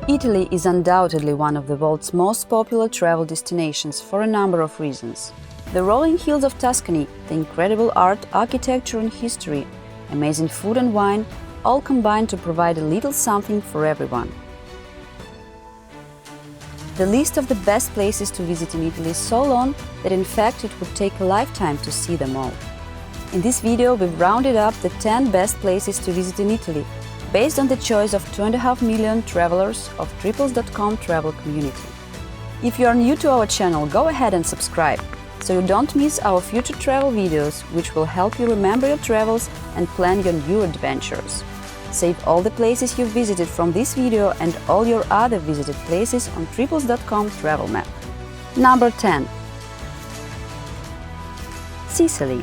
Italy is undoubtedly one of the world's most popular travel destinations for a number of reasons. The rolling hills of Tuscany, the incredible art, architecture and history, amazing food and wine, all combine to provide a little something for everyone. The list of the best places to visit in Italy is so long that in fact it would take a lifetime to see them all. In this video we've rounded up the 10 best places to visit in Italy, based on the choice of 2.5 million travelers of Triples.com travel community. If you are new to our channel, go ahead and subscribe, so you don't miss our future travel videos, which will help you remember your travels and plan your new adventures. Save all the places you've visited from this video and all your other visited places on Triples.com travel map. Number 10. Sicily.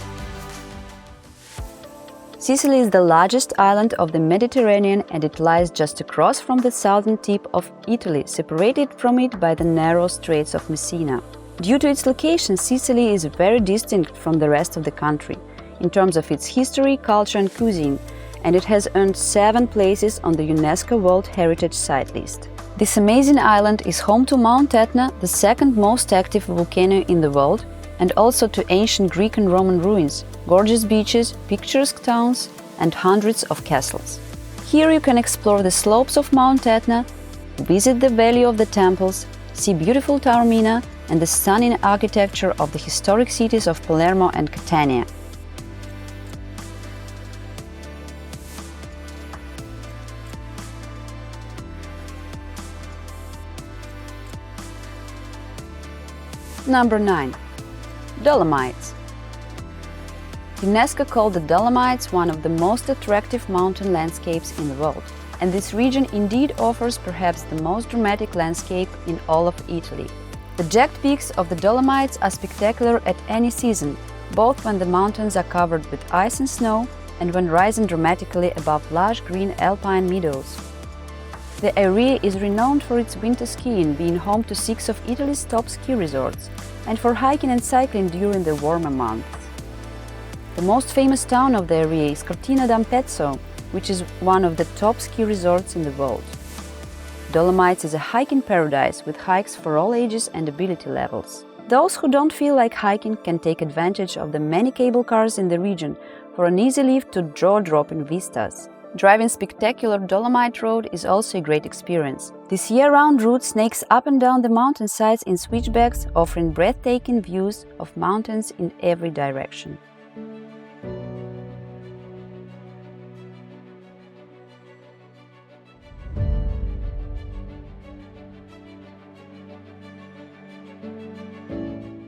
Sicily is the largest island of the Mediterranean and it lies just across from the southern tip of Italy, separated from it by the narrow Straits of Messina. Due to its location, Sicily is very distinct from the rest of the country in terms of its history, culture and cuisine, and it has earned 7 places on the UNESCO World Heritage Site list. This amazing island is home to Mount Etna, the second most active volcano in the world, and also to ancient Greek and Roman ruins, gorgeous beaches, picturesque towns, and hundreds of castles. Here you can explore the slopes of Mount Etna, visit the Valley of the Temples, see beautiful Taormina and the stunning architecture of the historic cities of Palermo and Catania. Number 9. Dolomites. UNESCO called the Dolomites one of the most attractive mountain landscapes in the world, and this region indeed offers perhaps the most dramatic landscape in all of Italy. The jagged peaks of the Dolomites are spectacular at any season, both when the mountains are covered with ice and snow and when rising dramatically above lush green alpine meadows. The area is renowned for its winter skiing, being home to 6 of Italy's top ski resorts, and for hiking and cycling during the warmer months. The most famous town of the area is Cortina d'Ampezzo, which is one of the top ski resorts in the world. Dolomites is a hiking paradise with hikes for all ages and ability levels. Those who don't feel like hiking can take advantage of the many cable cars in the region for an easy lift to jaw-dropping vistas. Driving spectacular Dolomite Road is also a great experience. This year-round route snakes up and down the mountainsides in switchbacks, offering breathtaking views of mountains in every direction.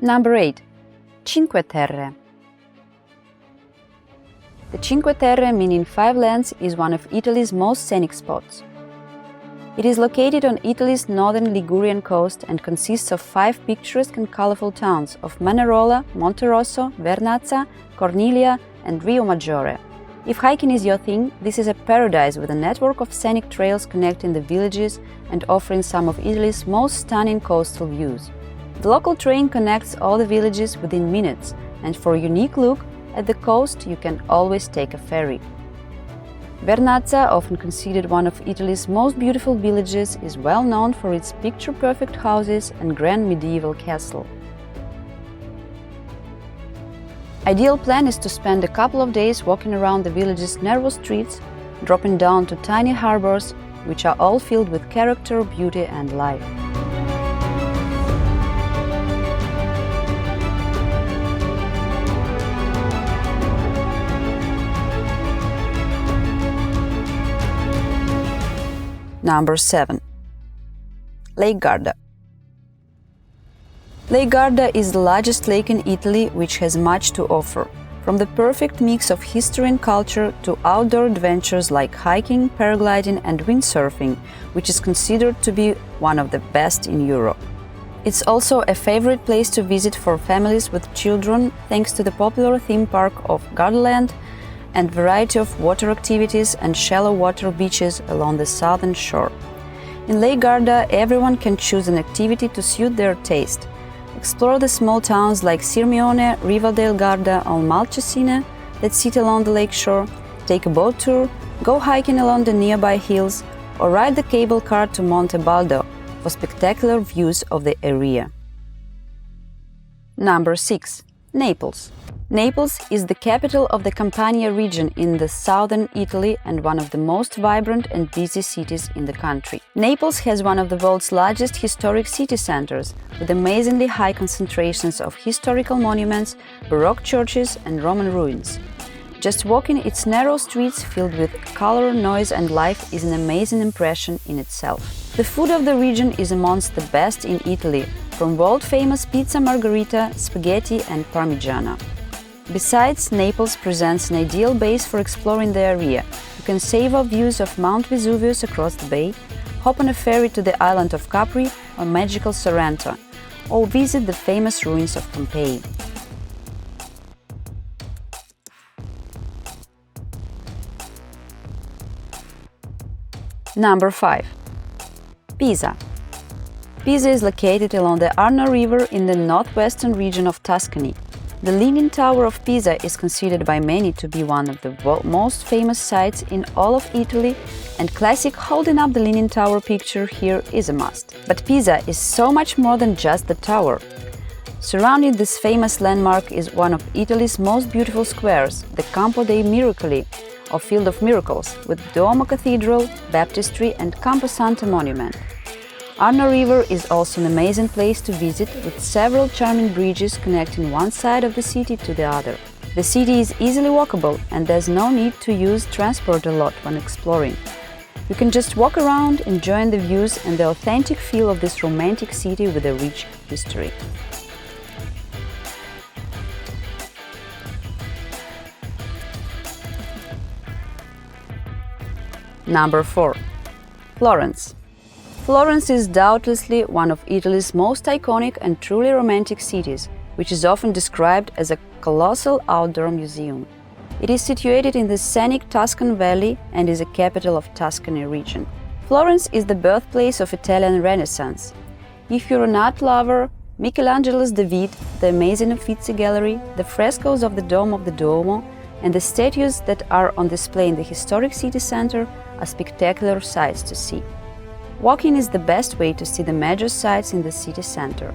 Number 8. Cinque Terre. The Cinque Terre, meaning 5 lands, is one of Italy's most scenic spots. It is located on Italy's northern Ligurian coast and consists of 5 picturesque and colorful towns of Manerola, Monterosso, Vernazza, Corniglia and Riomaggiore. If hiking is your thing, this is a paradise with a network of scenic trails connecting the villages and offering some of Italy's most stunning coastal views. The local train connects all the villages within minutes, and for a unique look at the coast, you can always take a ferry. Vernazza, often considered one of Italy's most beautiful villages, is well known for its picture-perfect houses and grand medieval castle. Ideal plan is to spend a couple of days walking around the village's narrow streets, dropping down to tiny harbors, which are all filled with character, beauty and life. Number 7. Lake Garda. Lake Garda is the largest lake in Italy, which has much to offer, from the perfect mix of history and culture to outdoor adventures like hiking, paragliding and windsurfing, which is considered to be one of the best in Europe. It's also a favorite place to visit for families with children thanks to the popular theme park of Gardaland and variety of water activities and shallow water beaches along the southern shore. In Lake Garda, everyone can choose an activity to suit their taste. Explore the small towns like Sirmione, Riva del Garda or Malcesine that sit along the lake shore, take a boat tour, go hiking along the nearby hills, or ride the cable car to Monte Baldo for spectacular views of the area. Number 6. Naples. Naples is the capital of the Campania region in the southern Italy and one of the most vibrant and busy cities in the country. Naples has one of the world's largest historic city centers, with amazingly high concentrations of historical monuments, Baroque churches and Roman ruins. Just walking its narrow streets filled with color, noise and life is an amazing impression in itself. The food of the region is amongst the best in Italy, from world-famous pizza margherita, spaghetti and parmigiana. Besides, Naples presents an ideal base for exploring the area. You can savor views of Mount Vesuvius across the bay, hop on a ferry to the island of Capri or magical Sorrento, or visit the famous ruins of Pompeii. Number 5. Pisa. Pisa is located along the Arno River in the northwestern region of Tuscany. The Leaning Tower of Pisa is considered by many to be one of the most famous sites in all of Italy, and classic holding up the Leaning Tower picture here is a must. But Pisa is so much more than just the tower. Surrounding this famous landmark is one of Italy's most beautiful squares, the Campo dei Miracoli, or Field of Miracles, with Duomo Cathedral, Baptistry and Campo Santo monument. Arno River is also an amazing place to visit, with several charming bridges connecting one side of the city to the other. The city is easily walkable and there's no need to use transport a lot when exploring. You can just walk around, enjoying the views and the authentic feel of this romantic city with a rich history. Number 4. Florence. Florence is doubtlessly one of Italy's most iconic and truly romantic cities, which is often described as a colossal outdoor museum. It is situated in the scenic Tuscan Valley and is a capital of Tuscany region. Florence is the birthplace of Italian Renaissance. If you're an art lover, Michelangelo's David, the amazing Uffizi Gallery, the frescoes of the Dome of the Duomo, and the statues that are on display in the historic city center are spectacular sights to see. Walking is the best way to see the major sites in the city center.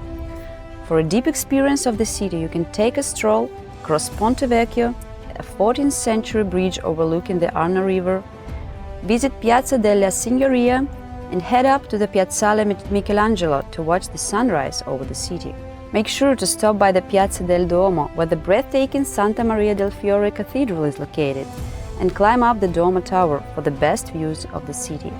For a deep experience of the city, you can take a stroll, cross Ponte Vecchio, a 14th century bridge overlooking the Arno River, visit Piazza della Signoria, and head up to the Piazzale Michelangelo to watch the sunrise over the city. Make sure to stop by the Piazza del Duomo, where the breathtaking Santa Maria del Fiore Cathedral is located, and climb up the Duomo Tower for the best views of the city.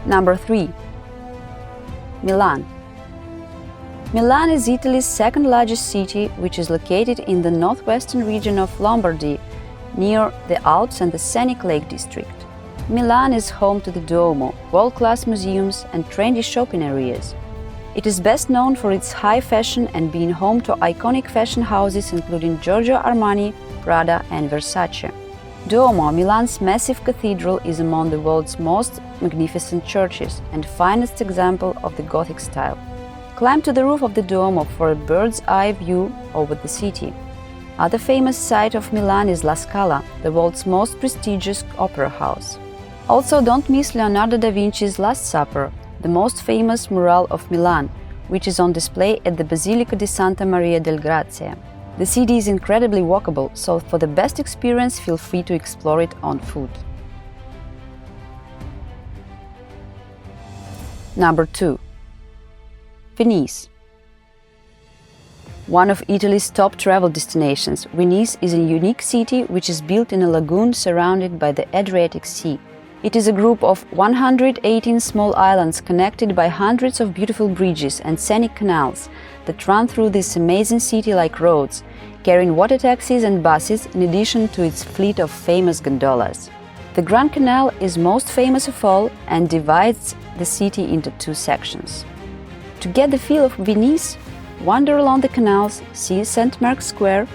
Number 3. Milan. Milan is Italy's second largest city, which is located in the northwestern region of Lombardy, near the Alps and the scenic Lake District. Milan is home to the Duomo, world-class museums and trendy shopping areas. It is best known for its high fashion and being home to iconic fashion houses including Giorgio Armani, Prada and Versace. Duomo, Milan's massive cathedral, is among the world's most magnificent churches and finest example of the Gothic style. Climb to the roof of the Duomo for a bird's-eye view over the city. Other famous site of Milan is La Scala, the world's most prestigious opera house. Also, don't miss Leonardo da Vinci's Last Supper, the most famous mural of Milan, which is on display at the Basilica di Santa Maria del Grazie. The city is incredibly walkable, so for the best experience, feel free to explore it on foot. Number 2. Venice. One of Italy's top travel destinations, Venice is a unique city which is built in a lagoon surrounded by the Adriatic Sea. It is a group of 118 small islands connected by hundreds of beautiful bridges and scenic canals that run through this amazing city like roads, carrying water taxis and buses in addition to its fleet of famous gondolas. The Grand Canal is most famous of all and divides the city into two sections. To get the feel of Venice, wander along the canals, see St. Mark's Square,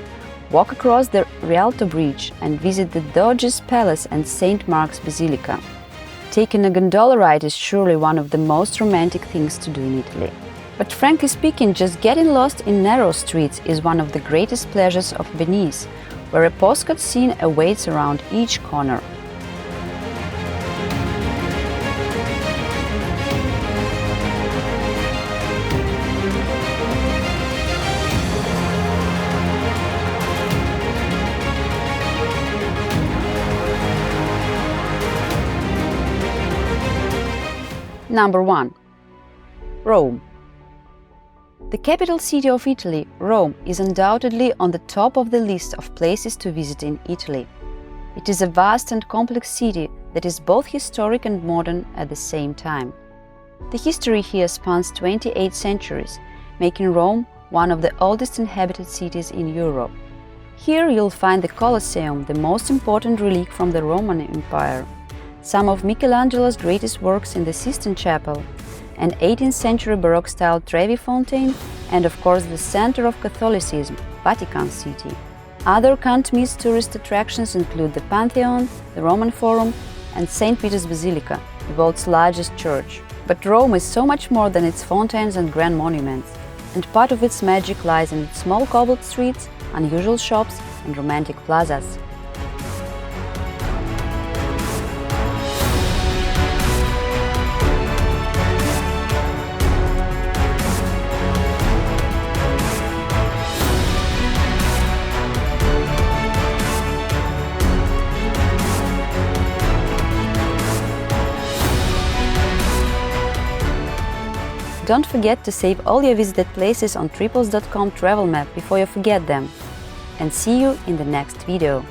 walk across the Rialto Bridge and visit the Doge's Palace and St. Mark's Basilica. Taking a gondola ride is surely one of the most romantic things to do in Italy. But frankly speaking, just getting lost in narrow streets is one of the greatest pleasures of Venice, where a postcard scene awaits around each corner. Number 1. Rome. The capital city of Italy, Rome, is undoubtedly on the top of the list of places to visit in Italy. It is a vast and complex city that is both historic and modern at the same time. The history here spans 28 centuries, making Rome one of the oldest inhabited cities in Europe. Here you'll find the Colosseum, the most important relic from the Roman Empire, some of Michelangelo's greatest works in the Sistine Chapel, an 18th century Baroque-style Trevi fountain, and of course the center of Catholicism, Vatican City. Other can't-miss tourist attractions include the Pantheon, the Roman Forum, and St. Peter's Basilica, the world's largest church. But Rome is so much more than its fountains and grand monuments, and part of its magic lies in its small cobbled streets, unusual shops, and romantic plazas. Don't forget to save all your visited places on Triples.com travel map before you forget them. And see you in the next video.